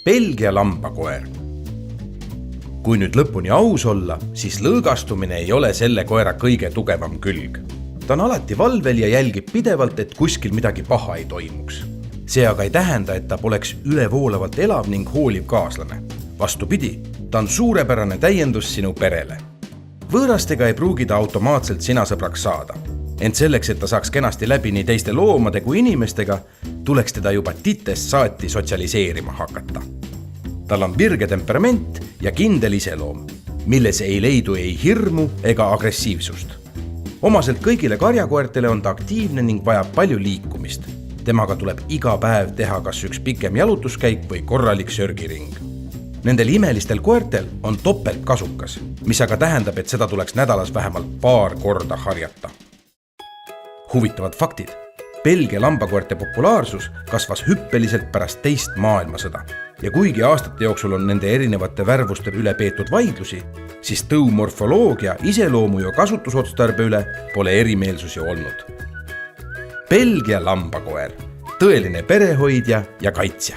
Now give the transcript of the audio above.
Belgia lambakoer. Kui nüüd lõpuni aus olla, siis lõõgastumine ei ole selle koera kõige tugevam külg. Ta on alati valvel ja jälgib pidevalt, et kuskil midagi paha ei toimuks. See aga ei tähenda, et ta poleks ülevoolavalt elav ning hooliv kaaslane. Vastupidi, ta on suurepärane täiendus sinu perele. Võõrastega ei pruugi ta automaatselt sina sõbraks saada. Ent selleks, et ta saaks kenasti läbi nii teiste loomade kui inimestega, tuleks teda juba titest saati sotsialiseerima hakata. Tal on virge temperament ja kindel iseloom, milles ei leidu ei hirmu ega agressiivsust. Omaselt kõigile karjakoertele on ta aktiivne ning vajab palju liikumist. Temaga tuleb iga päev teha kas üks pikem jalutuskäik või korralik sörgiring. Nendel imelistel koertel on topelt kasukas, mis aga tähendab, et seda tuleks nädalas vähemalt paar korda harjata. Huvitavad faktid. Belgia lambakoerte populaarsus kasvas hüppeliselt pärast teist maailmasõda. Ja kuigi aastate jooksul on nende erinevate värvuste üle peetud vaidlusi, siis tõumorfoloogia, iseloomu ja kasutusotstarbe üle pole erimeelsusi olnud. Belgia lambakoer, tõeline perehoidja ja kaitsja.